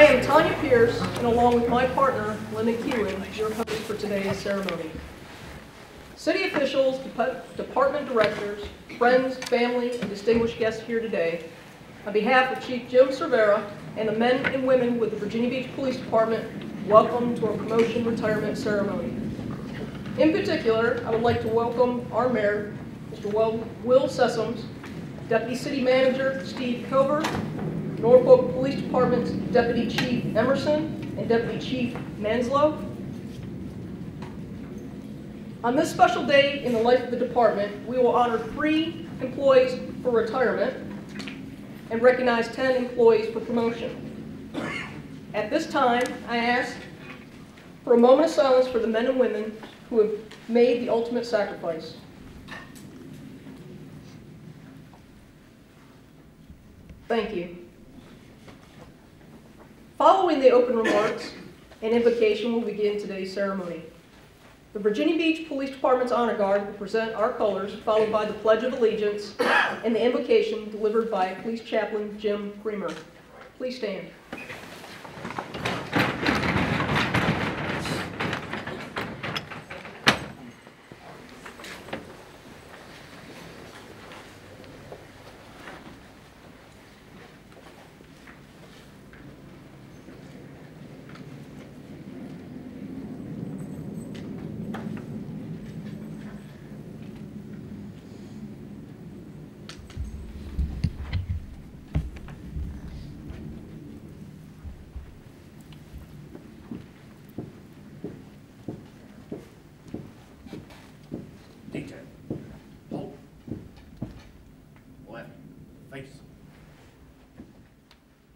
am Tanya Pierce, and along with my partner, Linda Keelan, your host for today's ceremony. City officials, department directors, friends, family, and distinguished guests here today, on behalf of Chief Jim Cervera and the men and women with the Virginia Beach Police Department, welcome to our promotion retirement ceremony. In particular, I would like to welcome our mayor, Mr. Will Sessoms, Deputy City Manager Steve Cover, Norfolk Police Department's Deputy Chief Emerson and Deputy Chief Manslow. On this special day in the life of the department, we will honor 3 employees for retirement and recognize 10 employees for promotion. At this time, I ask for a moment of silence for the men and women who have made the ultimate sacrifice. Thank you. Following the open remarks and invocation, we'll begin today's ceremony. The Virginia Beach Police Department's Honor Guard will present our colors, followed by the Pledge of Allegiance and the invocation delivered by Police Chaplain Jim Creamer. Please stand.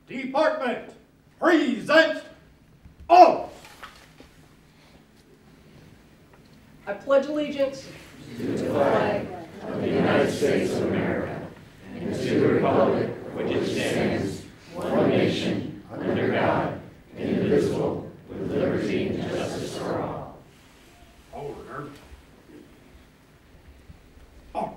Department, present oath. I pledge allegiance to the flag of the United States of America and to the republic for which it stands, one nation, under God, indivisible, with liberty and justice for all. Order. Oath.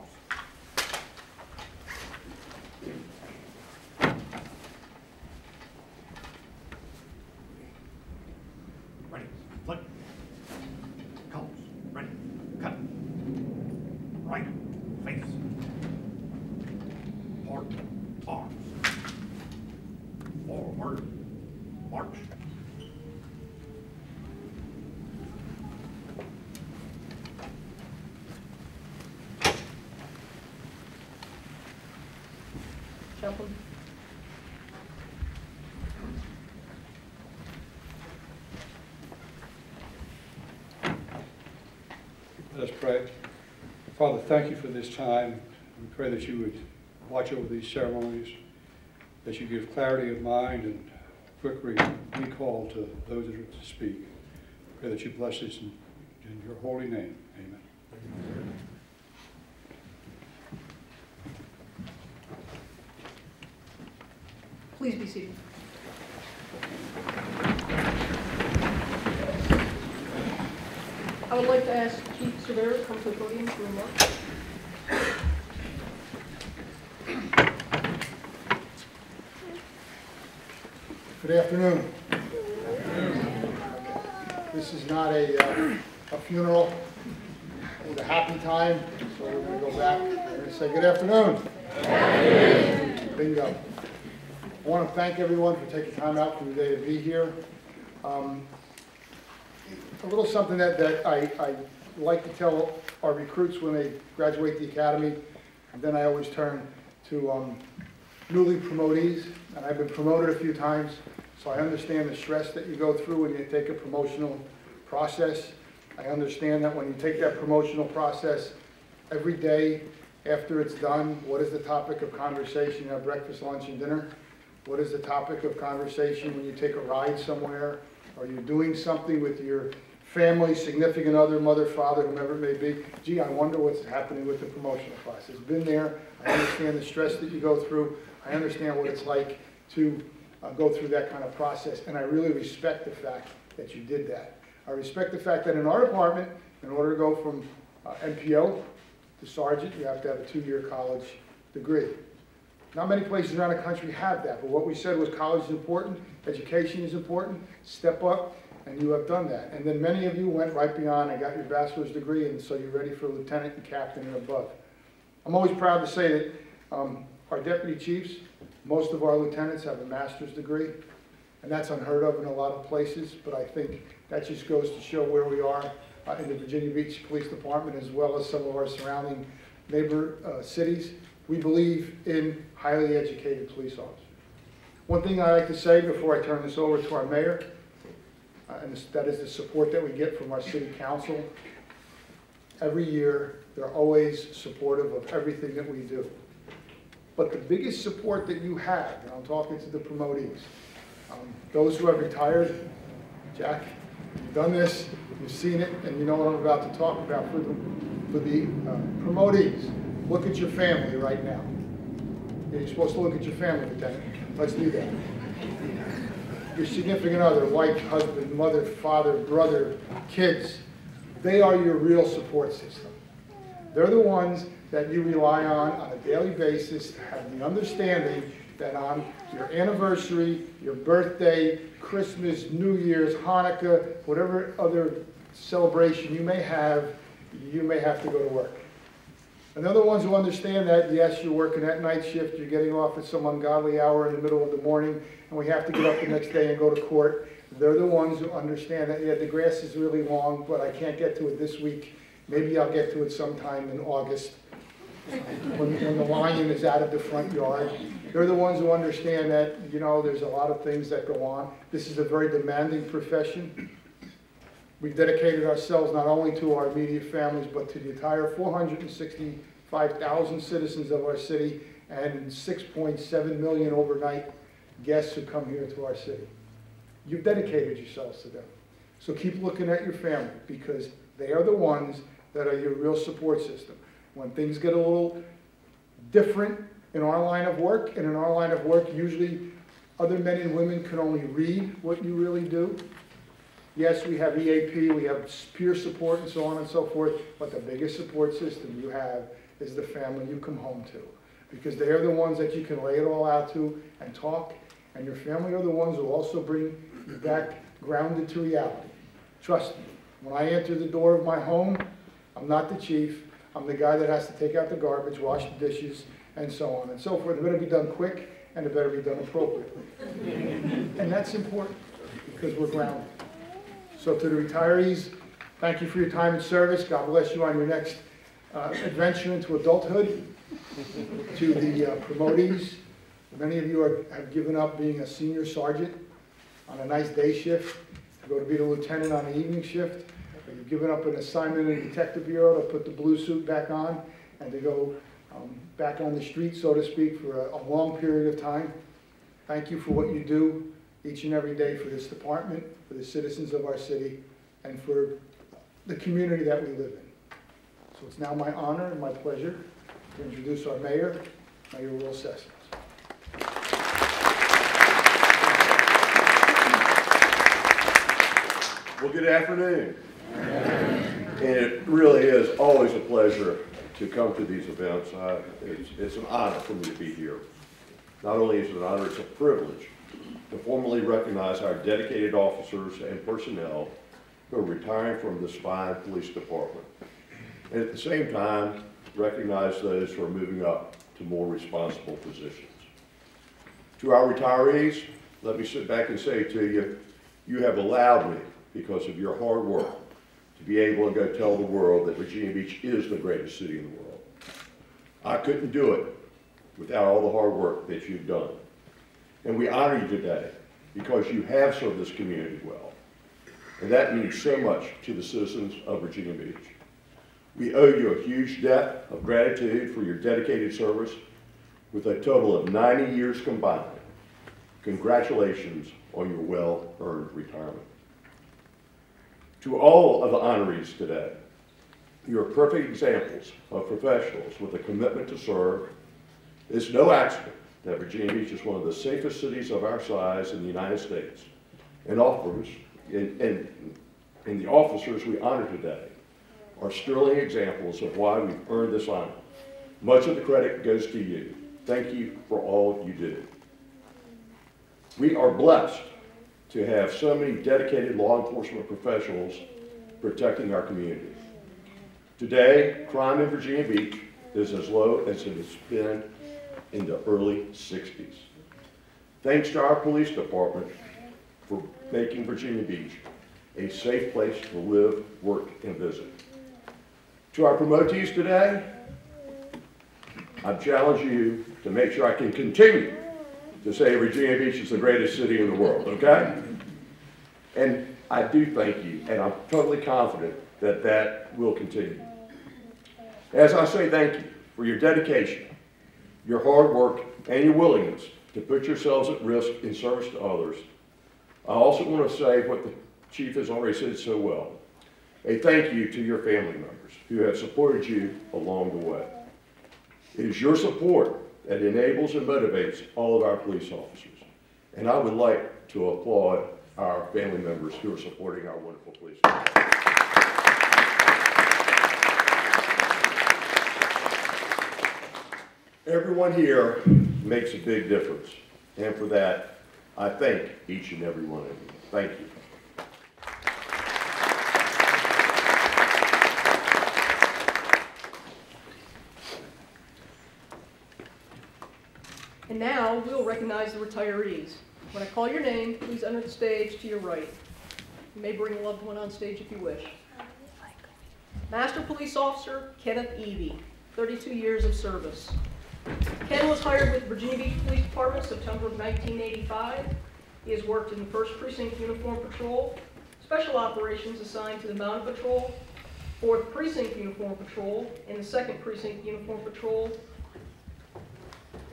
Ready, flip. Colors, ready, cut. Right, face. Port, arms. Forward, march. Chaplain. Let us pray. Father, thank you for this time. We pray that you would watch over these ceremonies, that you give clarity of mind and quick recall to those that are to speak. We pray that you bless this in your holy name. Amen. Amen. Please be seated. I would like to ask Chief Cervera to come to the podium for remarks. Good afternoon. This is not a funeral. It's a happy time, so we're going to go back. We're going to say good afternoon. Good afternoon. Bingo. I want to thank everyone for taking time out from the day to be here. A little something that I like to tell our recruits when they graduate the academy, and then I always turn to newly promotees, and I've been promoted a few times, so I understand the stress that you go through when you take a promotional process. I understand that when you take that promotional process, every day after it's done, what is the topic of conversation? You have breakfast, lunch, and dinner. What is the topic of conversation when you take a ride somewhere? Are you doing something with your family, significant other, mother, father, whomever it may be? Gee, I wonder what's happening with the promotional process. Been there. I understand the stress that you go through. I understand what it's like to go through that kind of process, and I really respect the fact that you did that. I respect the fact that in our department, in order to go from MPO to sergeant, you have to have a 2-year college degree. Not many places around the country have that, but what we said was college is important, education is important, step up, and you have done that. And then many of you went right beyond and got your bachelor's degree, and so you're ready for lieutenant and captain and above. I'm always proud to say that our deputy chiefs, most of our lieutenants have a master's degree, and that's unheard of in a lot of places, but I think that just goes to show where we are in the Virginia Beach Police Department, as well as some of our surrounding neighbor cities. We believe in highly educated police officers. One thing I like to say before I turn this over to our mayor, and that is the support that we get from our city council. Every year, they're always supportive of everything that we do. But the biggest support that you have, and I'm talking to the promotees, those who have retired, Jack, you've done this, you've seen it, and you know what I'm about to talk about. For the promotees, look at your family right now. You're supposed to look at your family, Lieutenant. Let's do that. Your significant other, wife, husband, mother, father, brother, kids, they are your real support system. They're the ones that you rely on a daily basis to have the understanding that on your anniversary, your birthday, Christmas, New Year's, Hanukkah, whatever other celebration you may have to go to work. And they're the ones who understand that, yes, you're working that night shift, you're getting off at some ungodly hour in the middle of the morning, and we have to get up the next day and go to court. They're the ones who understand that, yeah, the grass is really long, but I can't get to it this week. Maybe I'll get to it sometime in August when the lion is out of the front yard. They're the ones who understand that, you know, there's a lot of things that go on. This is a very demanding profession. We've dedicated ourselves not only to our immediate families, but to the entire 465,000 citizens of our city and 6.7 million overnight guests who come here to our city. You've dedicated yourselves to them. So keep looking at your family, because they are the ones that are your real support system. When things get a little different in our line of work, and in our line of work, usually other men and women can only read what you really do. Yes, we have EAP, we have peer support and so on and so forth, but the biggest support system you have is the family you come home to. Because they are the ones that you can lay it all out to and talk, and your family are the ones who also bring you back grounded to reality. Trust me, when I enter the door of my home, I'm not the chief, I'm the guy that has to take out the garbage, wash the dishes, and so on and so forth. It better be done quick, and it better be done appropriately. And that's important, because we're grounded. So to the retirees, thank you for your time and service. God bless you on your next adventure into adulthood. To the promotees, many of you have given up being a senior sergeant on a nice day shift to go to be the lieutenant on the evening shift. You've given up an assignment in the detective bureau to put the blue suit back on and to go back on the street, so to speak, for a long period of time. Thank you for what you do each and every day for this department, for the citizens of our city, and for the community that we live in. So it's now my honor and my pleasure to introduce our mayor, Mayor Will Sessions. Well, good afternoon. And it really is always a pleasure to come to these events. It's an honor for me to be here. Not only is it an honor, it's a privilege to formally recognize our dedicated officers and personnel who are retiring from this fine police department. And at the same time, recognize those who are moving up to more responsible positions. To our retirees, let me sit back and say to you, you have allowed me, because of your hard work, to be able to go tell the world that Virginia Beach is the greatest city in the world. I couldn't do it without all the hard work that you've done. And we honor you today because you have served this community well. And that means so much to the citizens of Virginia Beach. We owe you a huge debt of gratitude for your dedicated service with a total of 90 years combined. Congratulations on your well-earned retirement. To all of the honorees today, you are perfect examples of professionals with a commitment to serve. It's no accident that Virginia Beach is one of the safest cities of our size in the United States. And the officers we honor today are sterling examples of why we've earned this honor. Much of the credit goes to you. thank you for all you do. We are blessed to have so many dedicated law enforcement professionals protecting our community. Today, crime in Virginia Beach is as low as it has been in the early 60s. Thanks to our police department for making Virginia Beach a safe place to live, work, and visit. To our promotees today, I challenge you to make sure I can continue to say Virginia Beach is the greatest city in the world, okay? And I do thank you, and I'm totally confident that that will continue. As I say thank you for your dedication, your hard work, and your willingness to put yourselves at risk in service to others, I also want to say what the Chief has already said so well, a thank you to your family members who have supported you along the way. It is your support that enables and motivates all of our police officers. And I would like to applaud our family members who are supporting our wonderful police officers. Everyone here makes a big difference. And for that, I thank each and every one of you. Thank you. And now, we'll recognize the retirees. When I call your name, please enter the stage to your right. You may bring a loved one on stage if you wish. Master Police Officer Kenneth Evie, 32 years of service. Ken was hired with Virginia Beach Police Department September of 1985. He has worked in the 1st Precinct Uniform Patrol, Special Operations assigned to the Mounted Patrol, 4th Precinct Uniform Patrol, and the 2nd Precinct Uniform Patrol,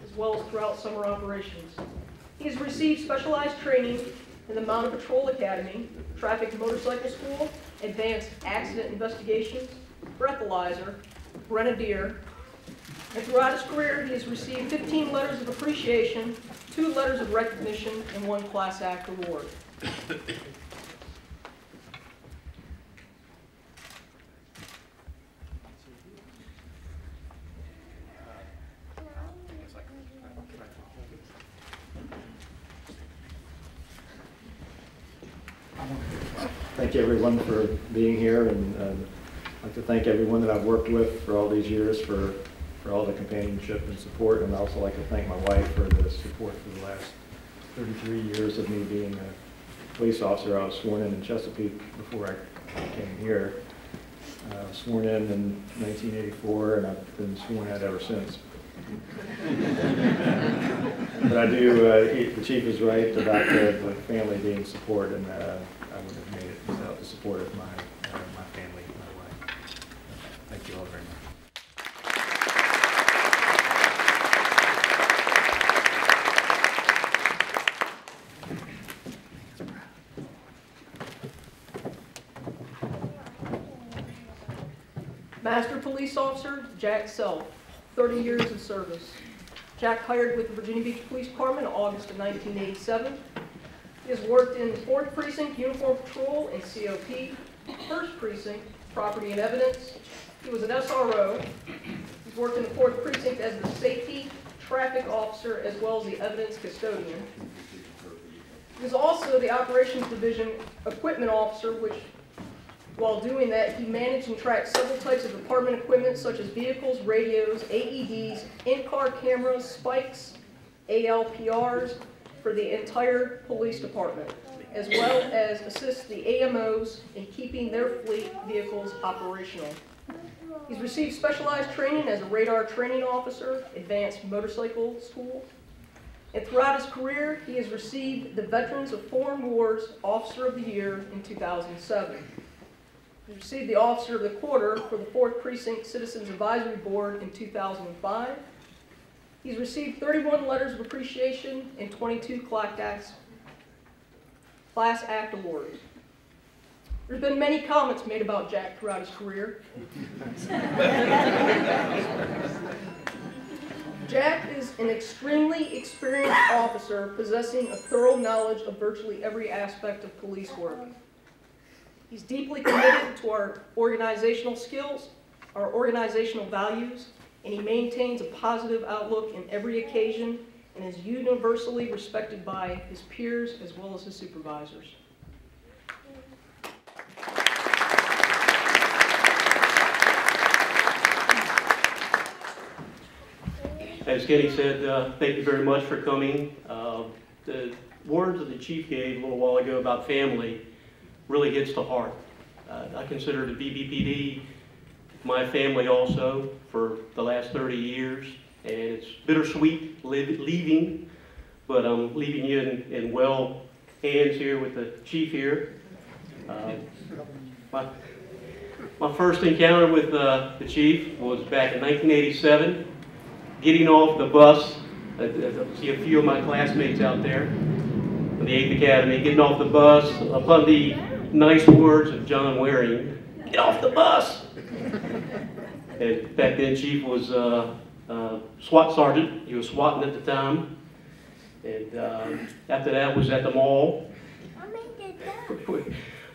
as well as throughout summer operations. He has received specialized training in the Mounted Patrol Academy, Traffic Motorcycle School, Advanced Accident Investigations, Breathalyzer, Grenadier, and throughout his career he has received 15 letters of appreciation, 2 letters of recognition, and 1 Class Act award. Thank you everyone for being here, and I'd like to thank everyone that I've worked with for all these years for all the companionship and support, and I'd also like to thank my wife for the support for the last 33 years of me being a police officer. I was sworn in Chesapeake before I came here. I was sworn in 1984, and I've been sworn in ever since. But I do, the chief is right about the family being support, and I wouldn't have made it without the support of my family, my wife. Thank you all very much. Master Police Officer Jack Self, 30 years of service. Jack hired with the Virginia Beach Police Department in August of 1987. He has worked in the 4th Precinct Uniform Patrol and COP, 1st Precinct Property and Evidence. He was an SRO. He's worked in the 4th Precinct as the Safety Traffic Officer as well as the Evidence Custodian. He was also the Operations Division Equipment Officer, which while doing that, he managed and tracked several types of department equipment such as vehicles, radios, AEDs, in-car cameras, spikes, ALPRs for the entire police department, as well as assist the AMOs in keeping their fleet vehicles operational. He's received specialized training as a radar training officer, advanced motorcycle school, and throughout his career, he has received the Veterans of Foreign Wars Officer of the Year in 2007. He received the Officer of the Quarter for the 4th Precinct Citizens Advisory Board in 2005. He's received 31 letters of appreciation and 22 Class Act awards. There's been many comments made about Jack throughout his career. Jack is an extremely experienced officer possessing a thorough knowledge of virtually every aspect of police work. He's deeply committed to our organizational skills, our organizational values, and he maintains a positive outlook in every occasion and is universally respected by his peers as well as his supervisors. As Kenny said, thank you very much for coming. The words that the chief gave a little while ago about family really hits the heart. I consider the VBPD my family also for the last 30 years, and it's bittersweet leaving, but I'm leaving you in well hands here with the chief here. My first encounter with the chief was back in 1987. Getting off the bus, I see a few of my classmates out there in the 8th Academy, getting off the bus upon the nice words of John Waring, "Get off the bus!" And back then, Chief was SWAT sergeant. He was swatting at the time. And after that was at the mall,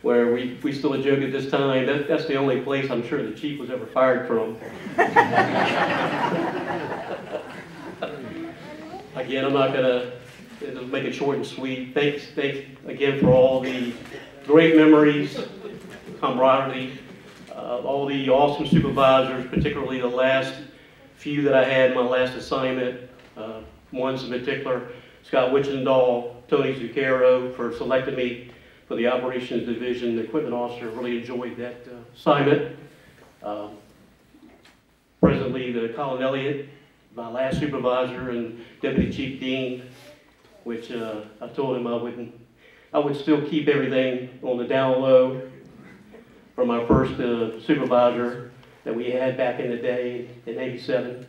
where we still joke at this time, that's the only place I'm sure the chief was ever fired from. Again, I'm not going to make it short and sweet. Thanks again for all the great memories, camaraderie, all the awesome supervisors, particularly the last few that I had in my last assignment. Ones in particular, Scott Witchendahl, Tony Zucchero, for selecting me for the Operations Division Equipment Officer. Really enjoyed that assignment. Presently, the Colin Elliott, my last supervisor, and Deputy Chief Dean, which I told him I would still keep everything on the down low from my first supervisor that we had back in the day in '87.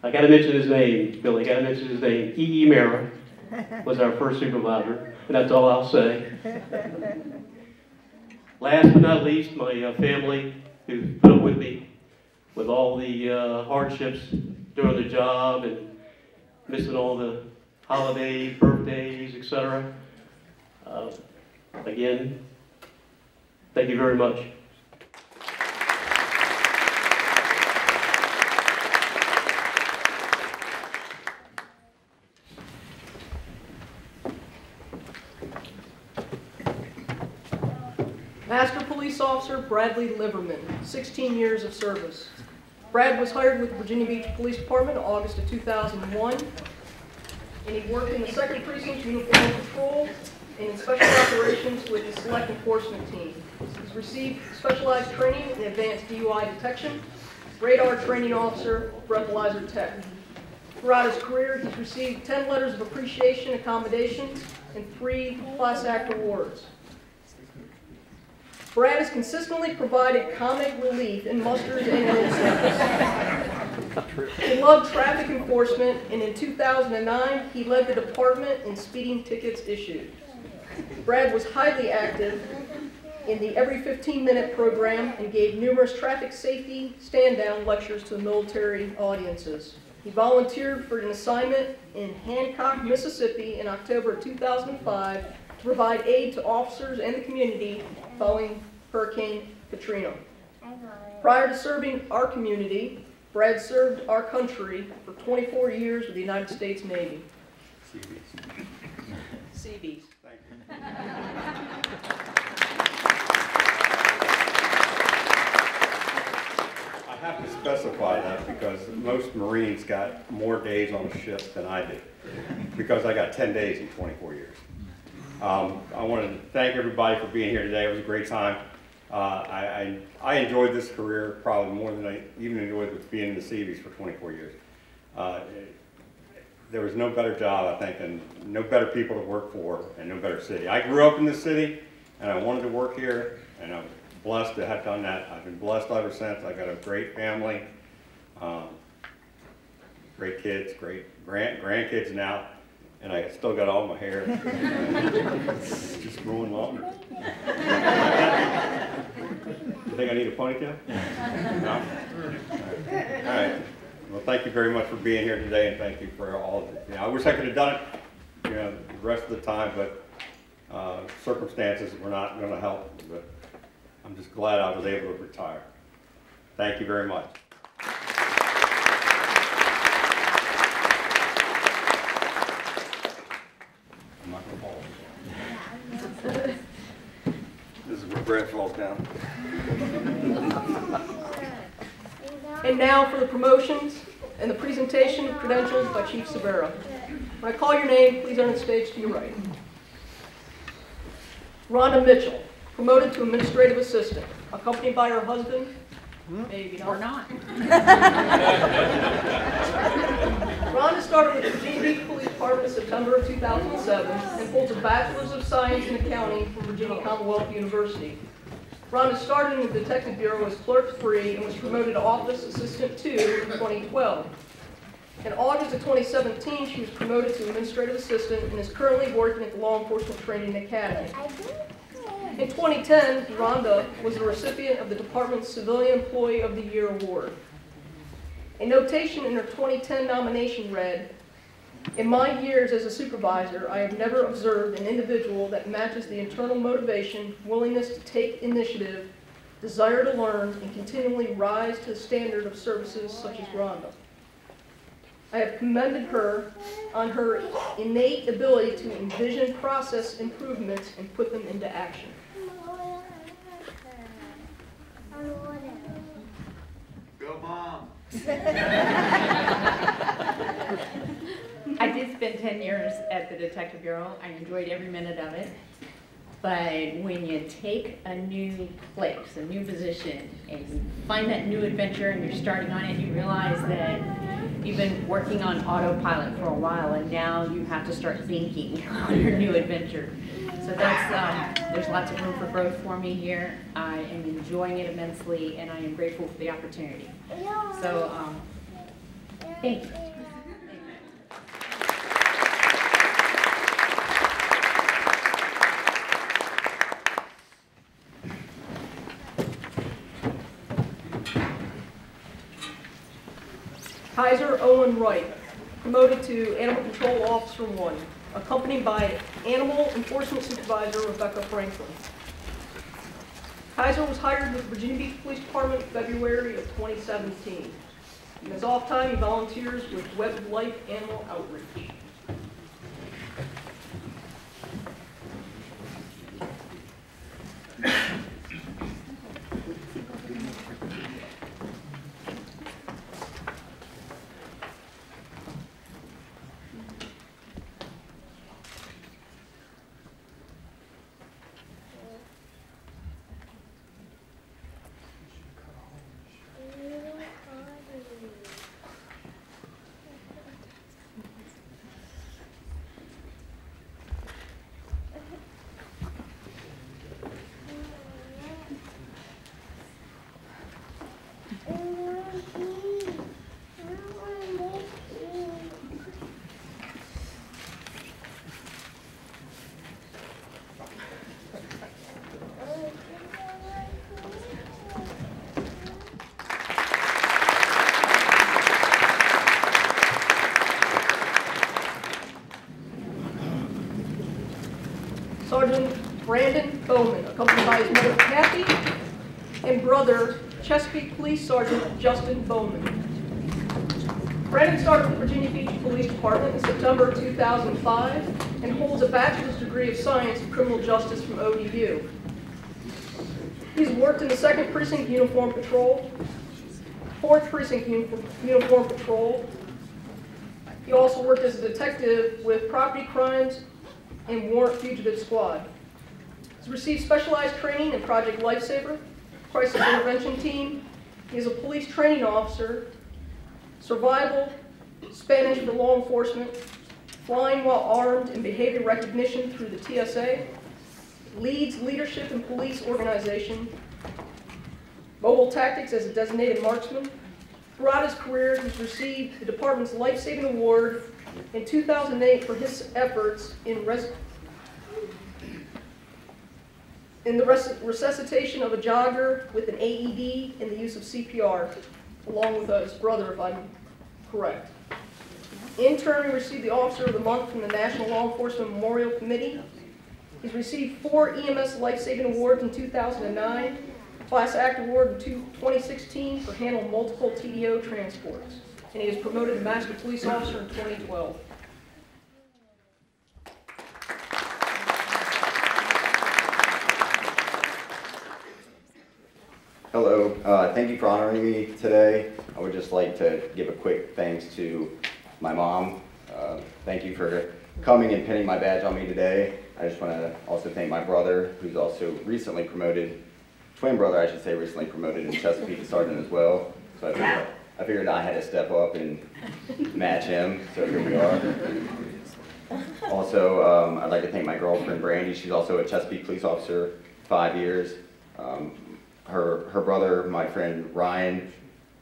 I got to mention his name, Billy. Got to mention his name. E.E. Mara was our first supervisor, and that's all I'll say. Last but not least, my family, who put up with me with all the hardships during the job and missing all the holidays, birthdays, etc. Again, thank you very much. Master Police Officer Bradley Liverman, 16 years of service. Brad was hired with the Virginia Beach Police Department in August of 2001, and he worked in the 2nd Precinct Uniform Patrol and in Special Operations with the Select Enforcement Team. He's received specialized training in advanced DUI detection, radar training officer, breathalyzer tech. Throughout his career, he's received 10 letters of appreciation and commendations and 3 Class Act awards. Brad has consistently provided comic relief in musters and incidents. He loved traffic enforcement, and in 2009, he led the department in speeding tickets issued. Brad was highly active in the Every 15-Minute program and gave numerous traffic safety stand-down lectures to military audiences. He volunteered for an assignment in Hancock, Mississippi in October of 2005 to provide aid to officers and the community following Hurricane Katrina. Prior to serving our community, Brad served our country for 24 years with the United States Navy. Seabees. Thank you. I have to specify that because most Marines got more days on the ship than I did, because I got 10 days in 24 years. I wanted to thank everybody for being here today. It was a great time. I enjoyed this career probably more than I even enjoyed with being in the Seabees for 24 years. There was no better job, I think, and no better people to work for, and no better city. I grew up in this city, and I wanted to work here, and I was blessed to have done that. I've been blessed ever since. I got a great family, great kids, great grandkids now, and I still got all my hair. It's just growing longer. You think I need a ponytail? No? All right. Well, thank you very much for being here today, and thank you for all of it. I wish I could have done it, the rest of the time, but circumstances were not going to help. But I'm just glad I was able to retire. Thank you very much. down. And now for the promotions and the presentation of credentials by Chief Severa. When I call your name, please enter the stage to your right. Rhonda Mitchell, promoted to Administrative Assistant, accompanied by her husband, maybe not. Or not. Rhonda started with the Virginia Beach Police Department in September of 2007 and holds a Bachelor's of Science in Accounting from Virginia Commonwealth University. Rhonda started in the Detective Bureau as Clerk 3 and was promoted to Office Assistant 2 in 2012. In August of 2017, she was promoted to Administrative Assistant and is currently working at the Law Enforcement Training Academy. In 2010, Rhonda was the recipient of the Department's Civilian Employee of the Year Award. A notation in her 2010 nomination read, "In my years as a supervisor, I have never observed an individual that matches the internal motivation, willingness to take initiative, desire to learn, and continually rise to the standard of services such as Rhonda. I have commended her on her innate ability to envision process improvements and put them into action." Go, Mom. I did spend 10 years at the Detective Bureau. I enjoyed every minute of it. But when you take a new place, a new position, and you find that new adventure and you're starting on it, you realize that you've been working on autopilot for a while and now you have to start thinking on your new adventure. So that's, there's lots of room for growth for me here. I am enjoying it immensely and I am grateful for the opportunity. So, thank you. Kaiser Owen Wright, promoted to Animal Control Officer 1, accompanied by Animal Enforcement Supervisor Rebecca Franklin. Kaiser was hired with the Virginia Beach Police Department in February of 2017. In his off time, he volunteers with Web of Life Animal Outreach. Sergeant Brandon Bowman, accompanied by his mother Kathy and brother Chesapeake Police Sergeant Justin Bowman. Brandon started with the Virginia Beach Police Department in September 2005 and holds a bachelor's degree of science in criminal justice from ODU. He's worked in the 2nd Precinct Uniform Patrol, 4th Precinct Uniform Patrol. He also worked as a detective with Property Crimes and Warrant Fugitive Squad. He's received specialized training in Project Lifesaver, Crisis Intervention Team. He is a police training officer, survival, Spanish for law enforcement, flying while armed, and behavior recognition through the TSA, leads leadership in police organization, mobile tactics as a designated marksman. Throughout his career, he's received the department's Life-Saving Award in 2008 for his efforts in the resuscitation of a jogger with an AED and the use of CPR, along with his brother, if I'm correct. In turn, he received the Officer of the Month from the National Law Enforcement Memorial Committee. He's received 4 EMS Life-Saving Awards in 2009, Class Act Award in 2016 for handling multiple TDO transports, and he was promoted to Master Police Officer in 2012. you. Thank you for honoring me today. I would just like to give a quick thanks to my mom. Thank you for coming and pinning my badge on me today. I just want to also thank my brother, who's also recently promoted, twin brother I should say, recently promoted in Chesapeake Sergeant as well. So I figured I had to step up and match him, so here we are. Also, I'd like to thank my girlfriend Brandy. She's also a Chesapeake police officer, 5 years. Her brother, my friend Ryan,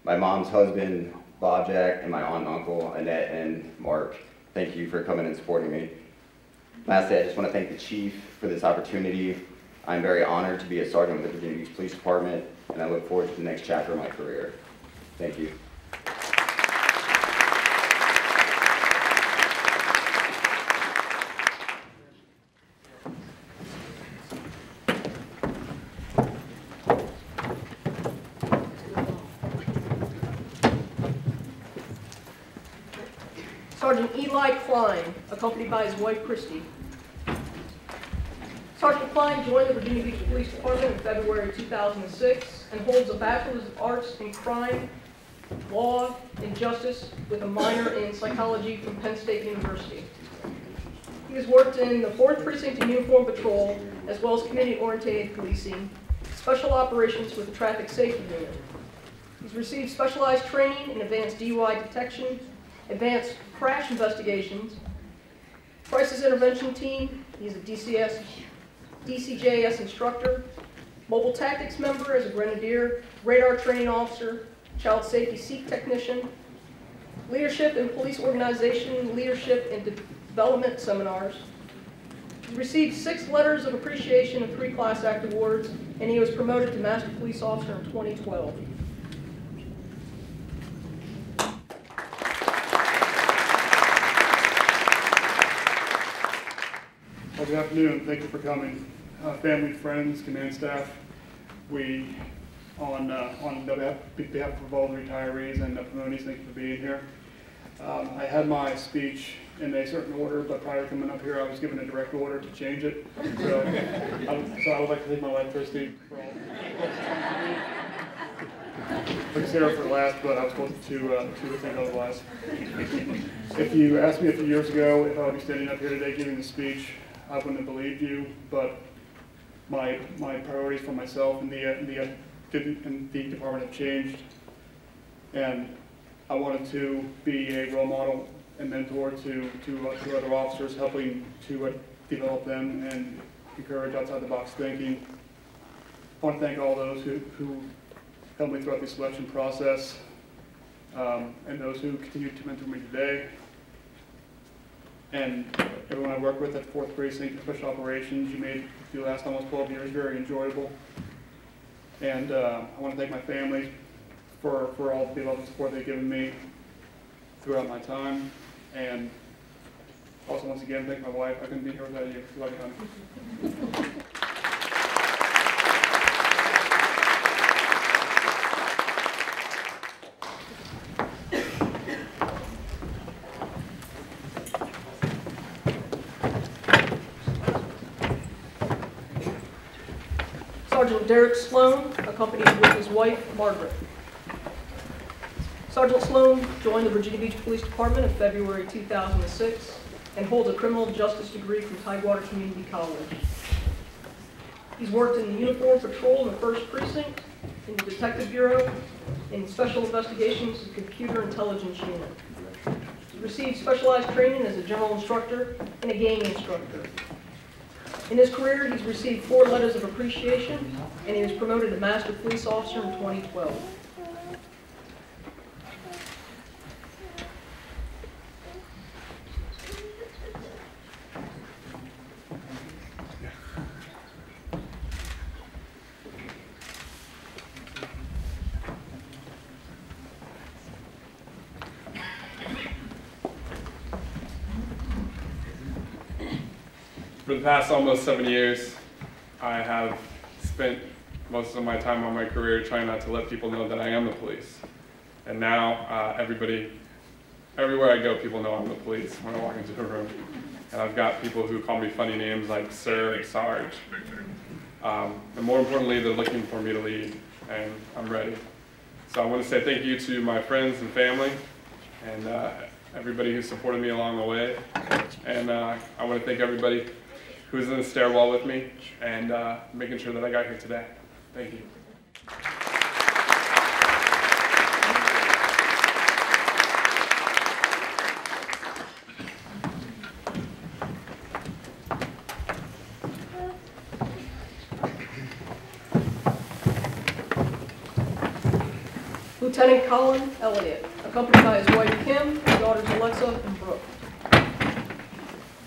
my mom's husband, Bob Jack, and my aunt and uncle, Annette and Mark. Thank you for coming and supporting me. Lastly, I just want to thank the chief for this opportunity. I'm very honored to be a sergeant with the Virginia Beach Police Department, and I look forward to the next chapter of my career. Thank you. Sergeant Eli Klein, accompanied by his wife Christy. Sergeant Klein joined the Virginia Beach Police Department in February 2006 and holds a Bachelor's of Arts in Crime, Law, and Justice with a minor in Psychology from Penn State University. He has worked in the 4th Precinct and Uniform Patrol, as well as community-oriented policing, special operations with the Traffic Safety Unit. He's received specialized training in advanced DUI detection, advanced crash investigations, crisis intervention team. He's a DCJS instructor, mobile tactics member as a grenadier, radar training officer, child safety SEEK technician, leadership in police organization, leadership and development seminars. He received 6 letters of appreciation and 3 Class Act awards, and he was promoted to Master Police Officer in 2012. Well, good afternoon. Thank you for coming. Family, friends, command staff, we, on behalf of all the retirees and the promotees, thank you for being here. I had my speech in a certain order, but prior to coming up here, I was given a direct order to change it. So I would like to thank my wife, Christy, for all. Took Sarah for last, but I was told to think otherwise. If you asked me a few years ago if I would be standing up here today giving the speech, I wouldn't have believed you, but my priorities for myself and the department have changed, and I wanted to be a role model and mentor to other officers, helping to develop them and encourage outside-the-box thinking. I want to thank all those who helped me throughout the selection process, and those who continue to mentor me today. And everyone I work with at 4th Precinct, Special Operations, you made the last almost 12 years very enjoyable. And I want to thank my family for all the love and support they've given me throughout my time. And also, once again, thank my wife. I couldn't be here without you. Love you, honey. Sergeant Derek Sloan, accompanied with his wife, Margaret. Sergeant Sloan joined the Virginia Beach Police Department in February 2006 and holds a criminal justice degree from Tidewater Community College. He's worked in the Uniform Patrol in the 1st Precinct, in the Detective Bureau, in Special Investigations and Computer Intelligence Unit. He received specialized training as a general instructor and a gang instructor. In his career, he's received 4 letters of appreciation, and he was promoted to Master Police Officer in 2012. For the past almost 7 years, I have spent most of my time on my career trying not to let people know that I am the police. And now, everywhere I go, people know I'm the police when I walk into a room. And I've got people who call me funny names like Sir and Sarge. And more importantly, they're looking for me to lead. and I'm ready. So I want to say thank you to my friends and family and everybody who supported me along the way. And I want to thank everybody who's in the stairwell with me and making sure that I got here today. Thank you. Lieutenant Colin Elliott, accompanied by his wife Kim and daughters Alexa and Brooke.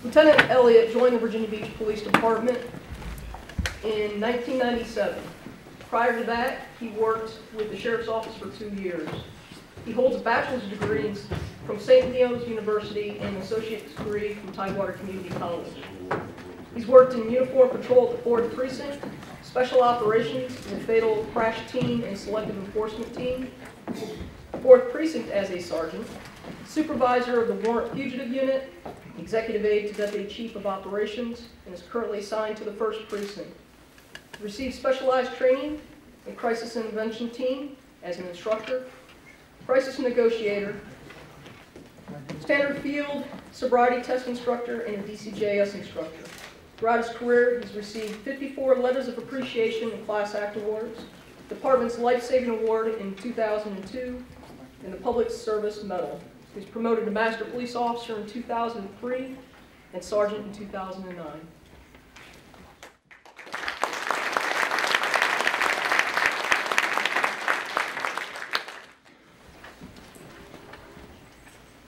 Lieutenant Elliott joined the Virginia Beach Police Department in 1997. Prior to that, he worked with the Sheriff's Office for 2 years. He holds a bachelor's degree from St. Leo's University and an associate's degree from Tidewater Community College. He's worked in uniform patrol at the 4th Precinct, Special Operations, the Fatal Crash Team, and Selective Enforcement Team, 4th Precinct as a sergeant, supervisor of the Warrant Fugitive Unit, executive aide to Deputy Chief of Operations, and is currently assigned to the 1st Precinct. He received specialized training in Crisis Intervention Team as an instructor, crisis negotiator, standard field sobriety test instructor, and a DCJS instructor. Throughout his career, he's received 54 letters of appreciation and class act awards, Department's Life-Saving Award in 2002, and the Public Service Medal. He was promoted to Master Police Officer in 2003 and Sergeant in 2009.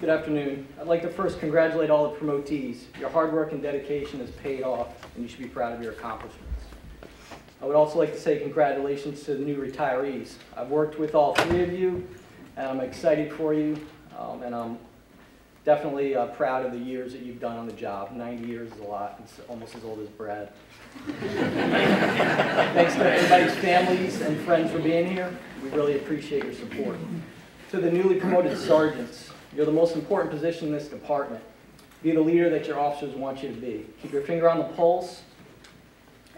Good afternoon. I'd like to first congratulate all the promotees. Your hard work and dedication has paid off, and you should be proud of your accomplishments. I would also like to say congratulations to the new retirees. I've worked with all 3 of you, and I'm excited for you, and I'm definitely proud of the years that you've done on the job. 90 years is a lot. It's almost as old as Brad. Thanks to everybody's families and friends for being here. We really appreciate your support. To the newly promoted sergeants, you're the most important position in this department. Be the leader that your officers want you to be. Keep your finger on the pulse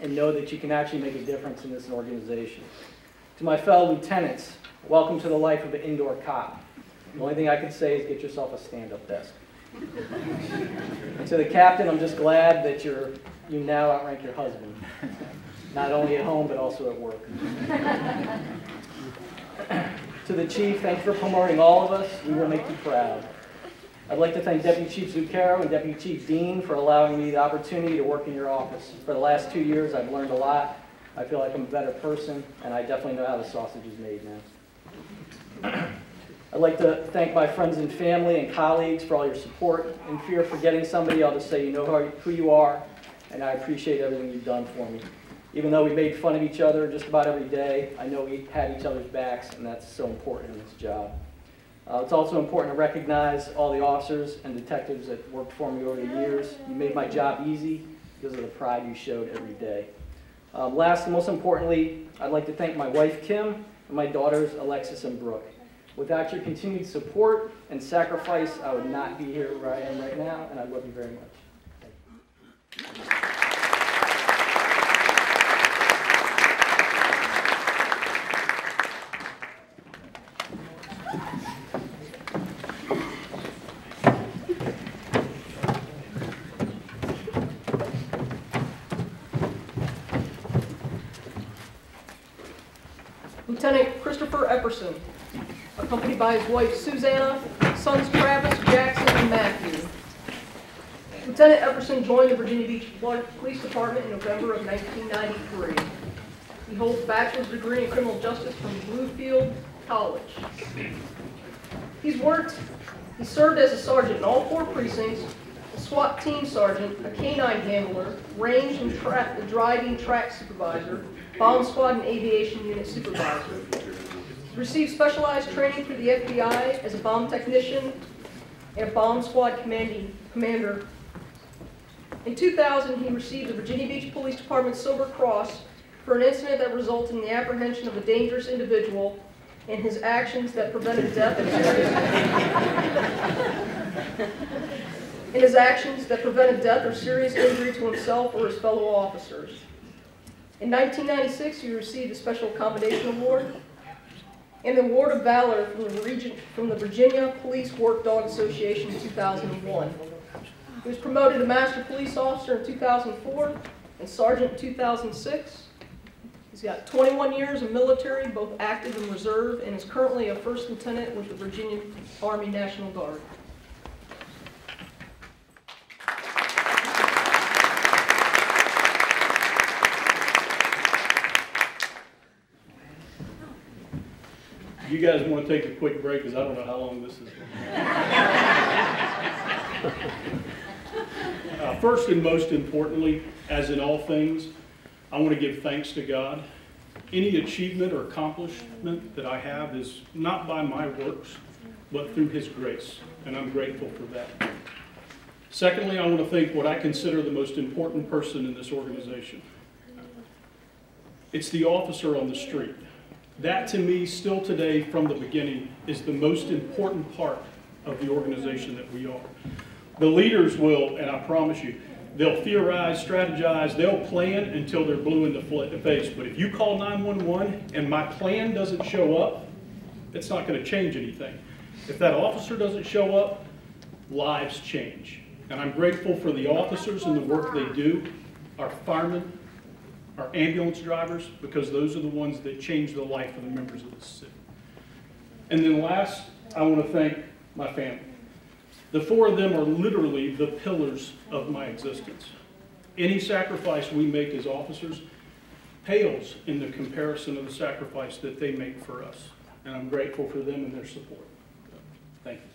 and know that you can actually make a difference in this organization. To my fellow lieutenants, welcome to the life of an indoor cop. The only thing I can say is get yourself a stand-up desk. And to the captain, I'm just glad that you now outrank your husband. Not only at home, but also at work. To the chief, thank you for promoting all of us. We will make you proud. I'd like to thank Deputy Chief Zuccaro and Deputy Chief Dean for allowing me the opportunity to work in your office. For the last 2 years, I've learned a lot. I feel like I'm a better person, and I definitely know how the sausage is made now. I'd like to thank my friends and family and colleagues for all your support. In fear of forgetting somebody, I'll just say you know who you are, and I appreciate everything you've done for me. Even though we made fun of each other just about every day, I know we had each other's backs, and that's so important in this job. It's also important to recognize all the officers and detectives that worked for me over the years. You made my job easy because of the pride you showed every day. Last and most importantly, I'd like to thank my wife, Kim, and my daughters, Alexis and Brooke. Without your continued support and sacrifice, I would not be here where I am right now, and I love you very much. Thank you. Lieutenant Christopher Epperson, accompanied by his wife Susanna, sons Travis, Jackson, and Matthew. Lieutenant Epperson joined the Virginia Beach Police Department in November of 1993. He holds a bachelor's degree in criminal justice from Bluefield College. He served as a sergeant in all 4 precincts, a SWAT team sergeant, a canine handler, range and driving track supervisor, bomb squad and aviation unit supervisor. He received specialized training through the FBI as a bomb technician and a bomb squad commander. In 2000, he received the Virginia Beach Police Department Silver Cross for an incident that resulted in the apprehension of a dangerous individual and his actions that prevented death or serious injury to himself or his fellow officers. In 1996, you received a Special Accommodation Award and the Award of Valor from the Virginia Police Work Dog Association in 2001. He was promoted to Master Police Officer in 2004 and Sergeant in 2006. He's got 21 years of military, both active and reserve, and is currently a First Lieutenant with the Virginia Army National Guard. You guys want to take a quick break because I don't know how long this is. First and most importantly, as in all things, I want to give thanks to God. Any achievement or accomplishment that I have is not by my works, but through His grace, and I'm grateful for that. Secondly, I want to thank what I consider the most important person in this organization. It's the officer on the street. That, to me, still today, from the beginning, is the most important part of the organization that we are. The leaders will, and I promise you, they'll theorize, strategize, they'll plan until they're blue in the face. But if you call 911 and my plan doesn't show up, it's not going to change anything. If that officer doesn't show up, lives change. And I'm grateful for the officers and the work they do, our firemen, our ambulance drivers, because those are the ones that change the life of the members of the city. And then last, I want to thank my family. The four of them are literally the pillars of my existence. Any sacrifice we make as officers pales in the comparison of the sacrifice that they make for us. And I'm grateful for them and their support. Thank you.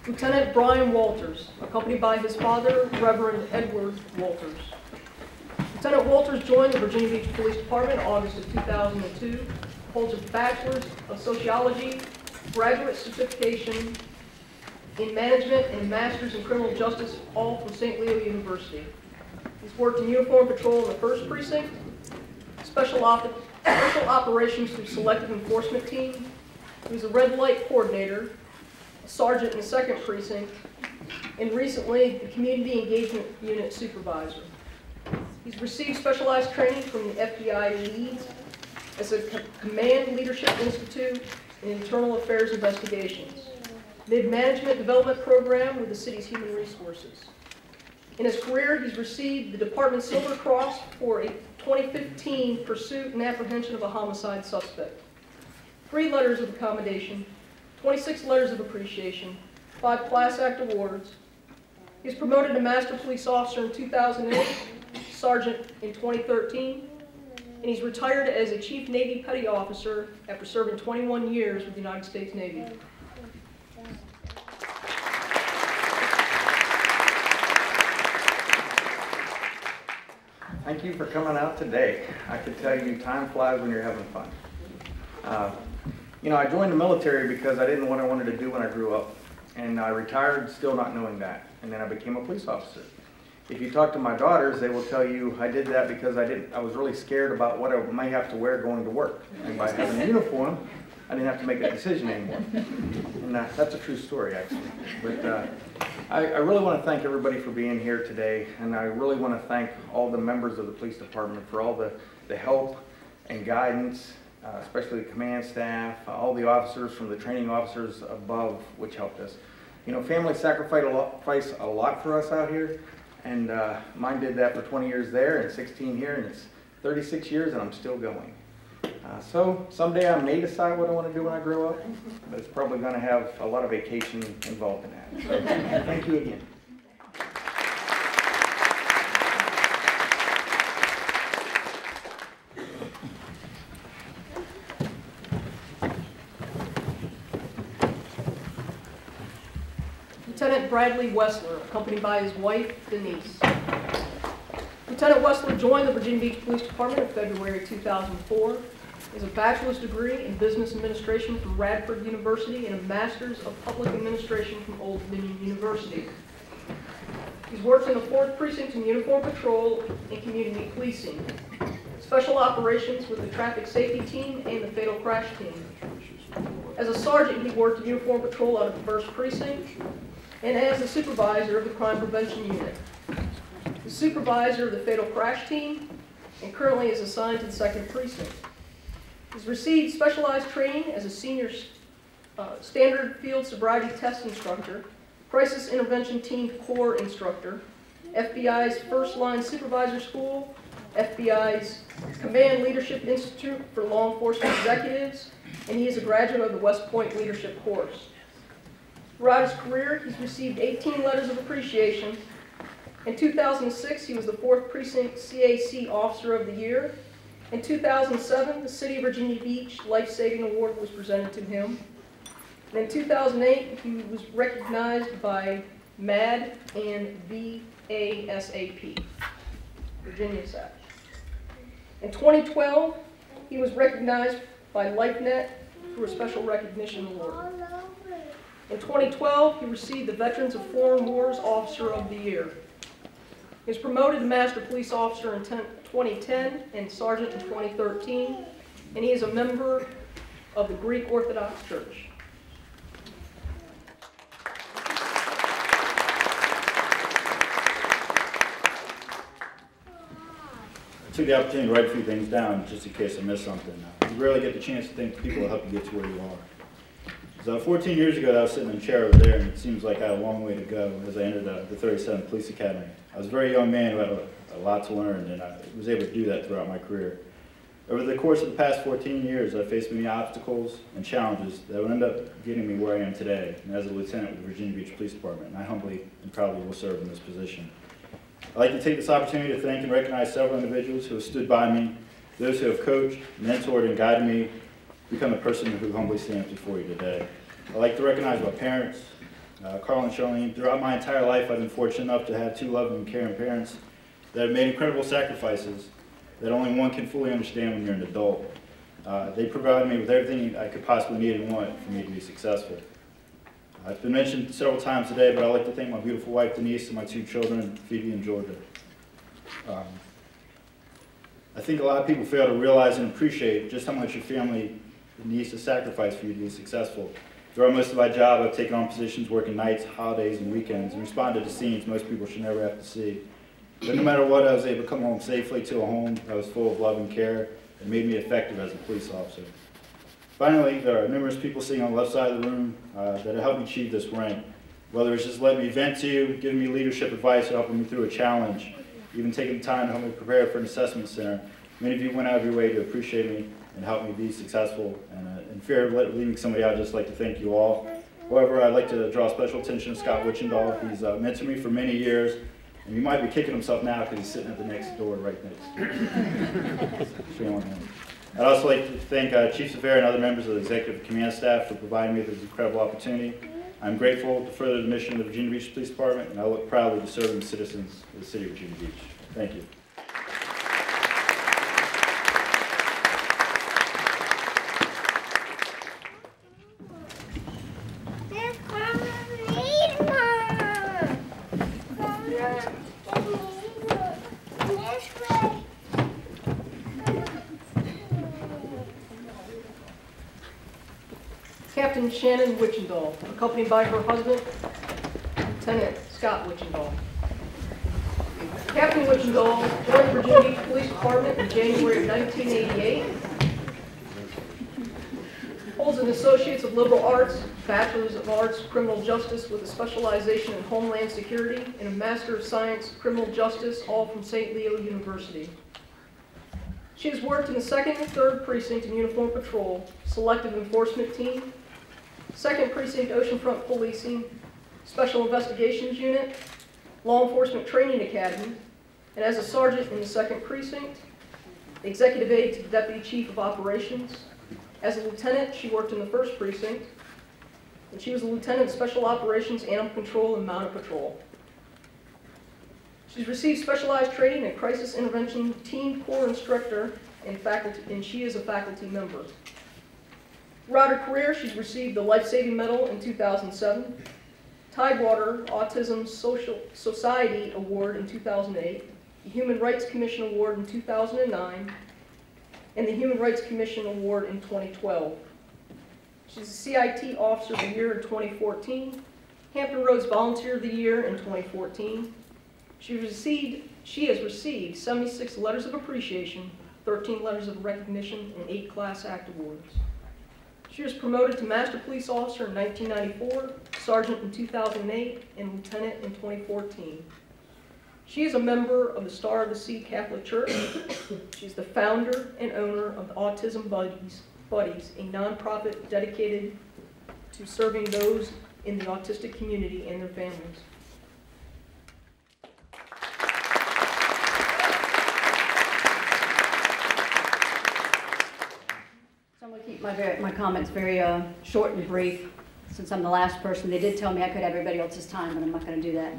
Lieutenant Brian Walters, accompanied by his father, Reverend Edward Walters. Lieutenant Walters joined the Virginia Beach Police Department in August of 2002, holds a Bachelor's of Sociology, graduate certification in Management, and a Master's in Criminal Justice, all from St. Leo University. He's worked in uniform patrol in the 1st Precinct, special operations through Selective Enforcement Team. He was a red light coordinator, sergeant in the 2nd Precinct, and recently the Community Engagement Unit Supervisor. He's received specialized training from the FBI Leads as a Command Leadership Institute and Internal Affairs Investigations, Mid-Management Development Program with the city's Human Resources. In his career, he's received the Department Silver Cross for a 2015 pursuit and apprehension of a homicide suspect, 3 letters of accommodation, 26 letters of appreciation, 5 Class Act awards. He was promoted to Master Police Officer in 2008, Sergeant in 2013, and he's retired as a Chief Navy Petty Officer after serving 21 years with the United States Navy. Thank you for coming out today. I can tell you time flies when you're having fun. You know, I joined the military because I didn't know what I wanted to do when I grew up. And I retired still not knowing that. And then I became a police officer. If you talk to my daughters, they will tell you I did that because I was really scared about what I might have to wear going to work. And by having a uniform, I didn't have to make that decision anymore. And that's a true story, actually. But I really want to thank everybody for being here today. And I really want to thank all the members of the police department for all the help and guidance, especially the command staff, all the officers from the training officers above, which helped us. You know, family sacrifice a lot for us out here, and mine did that for 20 years there and 16 here, and it's 36 years and I'm still going. So someday I may decide what I want to do when I grow up, but it's probably going to have a lot of vacation involved in that. So thank you again. Lieutenant Bradley Wessler, accompanied by his wife, Denise. Lieutenant Wessler joined the Virginia Beach Police Department in February 2004. He has a bachelor's degree in business administration from Radford University and a master's of public administration from Old Dominion University. He's worked in the 4th Precinct in Uniform Patrol and Community Policing, Special Operations with the Traffic Safety Team and the Fatal Crash Team. As a sergeant, he worked in Uniform Patrol out of the 1st Precinct and as the supervisor of the Crime Prevention Unit. The supervisor of the Fatal Crash Team and currently is assigned to the 2nd Precinct. He's received specialized training as a senior standard field sobriety test instructor, crisis intervention team corps instructor, FBI's First Line Supervisor School, FBI's Command Leadership Institute for Law Enforcement Executives, and he is a graduate of the West Point Leadership course. Throughout his career, he's received 18 letters of appreciation. In 2006, he was the 4th Precinct CAC Officer of the Year. In 2007, the City of Virginia Beach Life Saving Award was presented to him. And in 2008, he was recognized by MAD and VASAP, Virginia SAP. In 2012, he was recognized by LifeNet through a special recognition award. In 2012, he received the Veterans of Foreign Wars Officer of the Year. He was promoted to Master Police Officer in 2010 and Sergeant in 2013, and he is a member of the Greek Orthodox Church. I took the opportunity to write a few things down just in case I missed something. You rarely get the chance to thank the people that help you get to where you are. So 14 years ago, I was sitting in a chair over there, and it seems like I had a long way to go as I entered the 37th Police Academy. I was a very young man who had a lot to learn, and I was able to do that throughout my career. Over the course of the past 14 years, I faced many obstacles and challenges that would end up getting me where I am today, and as a lieutenant with the Virginia Beach Police Department, and I humbly and proudly will serve in this position. I'd like to take this opportunity to thank and recognize several individuals who have stood by me, those who have coached, mentored, and guided me to become the person who humbly stands before you today. I'd like to recognize my parents, Carl and Charlene. Throughout my entire life, I've been fortunate enough to have 2 loving and caring parents that have made incredible sacrifices that only one can fully understand when you're an adult. They provided me with everything I could possibly need and want for me to be successful. It's been mentioned several times today, but I'd like to thank my beautiful wife, Denise, and my 2 children, Phoebe and Georgia. I think a lot of people fail to realize and appreciate just how much your family needs to sacrifice for you to be successful. Throughout most of my job, I've taken on positions working nights, holidays, and weekends, and responded to scenes most people should never have to see. But no matter what, I was able to come home safely to a home that was full of love and care and made me effective as a police officer. Finally, there are numerous people sitting on the left side of the room that have helped me achieve this rank. Whether it's just letting me vent to you, giving me leadership advice, or helping me through a challenge, even taking the time to help me prepare for an assessment center, many of you went out of your way to appreciate me and help me be successful. And in fear of leaving somebody out, I'd just like to thank you all. However, I'd like to draw special attention to Scott Wichendahl. He's mentored me for many years, and he might be kicking himself now because he's sitting at the next door right next. Shame on him. I'd also like to thank Chief Severe and other members of the Executive Command Staff for providing me with this incredible opportunity. I'm grateful to further the mission of the Virginia Beach Police Department, and I look proudly to serving the citizens of the City of Virginia Beach. Thank you. Captain Shannon Wichendahl, accompanied by her husband, Lieutenant Scott Wichendahl. Captain Wichendahl joined the Virginia Beach Police Department in January of 1988. Holds an Associates of Liberal Arts, Bachelor's of Arts, Criminal Justice with a specialization in Homeland Security, and a Master of Science, Criminal Justice, all from St. Leo University. She has worked in the 2nd and 3rd Precinct in Uniform Patrol, Selective Enforcement Team, 2nd Precinct Oceanfront Policing, Special Investigations Unit, Law Enforcement Training Academy, and as a sergeant in the 2nd Precinct, executive aide to the Deputy Chief of Operations. As a lieutenant, she worked in the 1st Precinct, and she was a lieutenant in Special Operations, Animal Control, and Mounted Patrol. She's received specialized training in Crisis Intervention Team Corps Instructor and she is a faculty member. Throughout her career, she's received the Life Saving Medal in 2007, Tidewater Autism Society Award in 2008, the Human Rights Commission Award in 2009, and the Human Rights Commission Award in 2012. She's a CIT Officer of the Year in 2014, Hampton Roads Volunteer of the Year in 2014. She has received 76 letters of appreciation, 13 letters of recognition, and 8 Class Act awards. She was promoted to Master Police Officer in 1994, Sergeant in 2008, and Lieutenant in 2014. She is a member of the Star of the Sea Catholic Church. She's the founder and owner of the Autism Buddies, a nonprofit dedicated to serving those in the autistic community and their families. So I'm going to keep my comments very short and brief. Since I'm the last person, they did tell me I could have everybody else's time, but I'm not going to do that.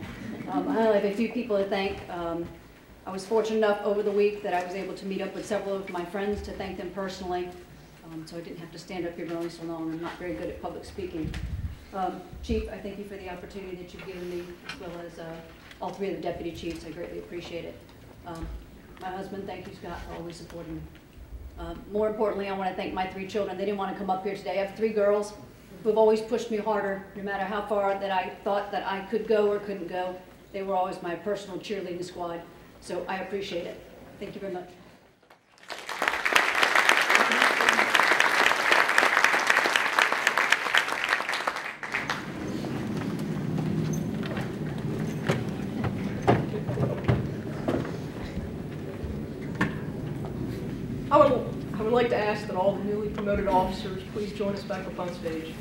I only have a few people to thank. I was fortunate enough over the week that I was able to meet up with several of my friends to thank them personally, so I didn't have to stand up here really so long. I'm not very good at public speaking. Chief, I thank you for the opportunity that you've given me, as well as all 3 of the deputy chiefs. I greatly appreciate it. My husband, thank you, Scott, for always supporting me. More importantly, I want to thank my 3 children. They didn't want to come up here today. I have 3 girls who have always pushed me harder, no matter how far that I thought that I could go or couldn't go. They were always my personal cheerleading squad, so I appreciate it. Thank you very much. I would like to ask that all the newly promoted officers please join us back up on stage.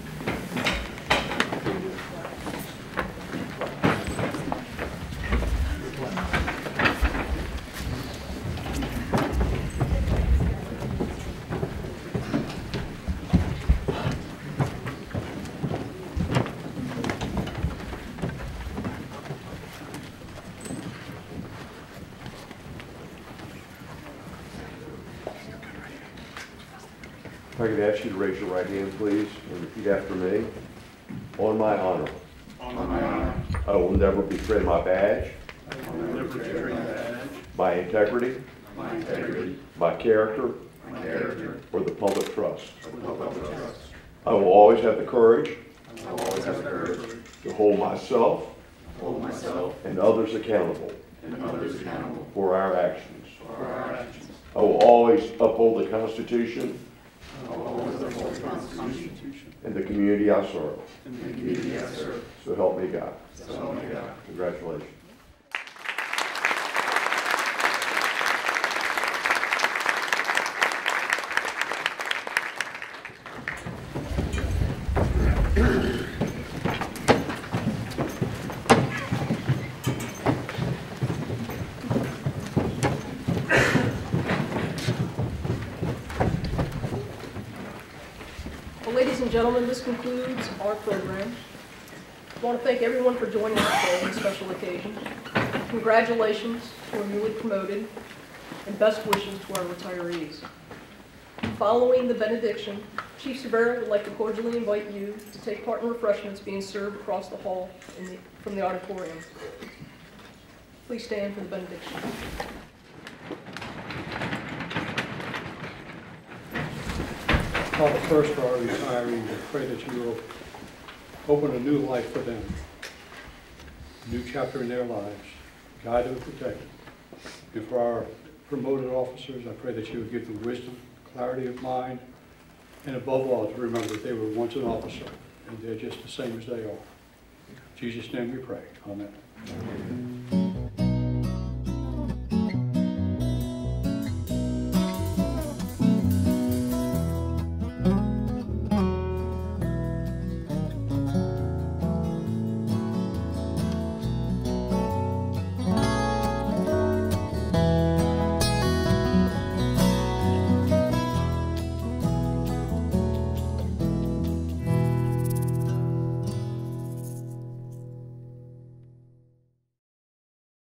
If I could ask you to raise your right hand, please, and repeat after me. On my honor. On my honor. I will never betray my badge. I will never betray my badge. My integrity. My integrity. My character. My character. Or the public trust. Or the public trust. I will always have the courage. I will always have the courage. To hold myself. Hold myself. And others accountable. And others accountable. For our actions. For our actions. I will always uphold the Constitution. I will always uphold the Constitution. And the community I serve. And the community I serve. So help me God. So help me God. Congratulations. Well, ladies and gentlemen, this concludes our program. I want to thank everyone for joining us today on this special occasion. Congratulations to our newly promoted, and best wishes to our retirees. Following the benediction, Chief Severa would like to cordially invite you to take part in refreshments being served across the hall from the auditorium. Please stand for the benediction. Father, first for our retirees, I pray that you will open a new life for them, a new chapter in their lives, guide them and protect them. And for our promoted officers, I pray that you would give them wisdom, clarity of mind, and above all, to remember that they were once an officer, and they're just the same as they are. In Jesus' name we pray. Amen.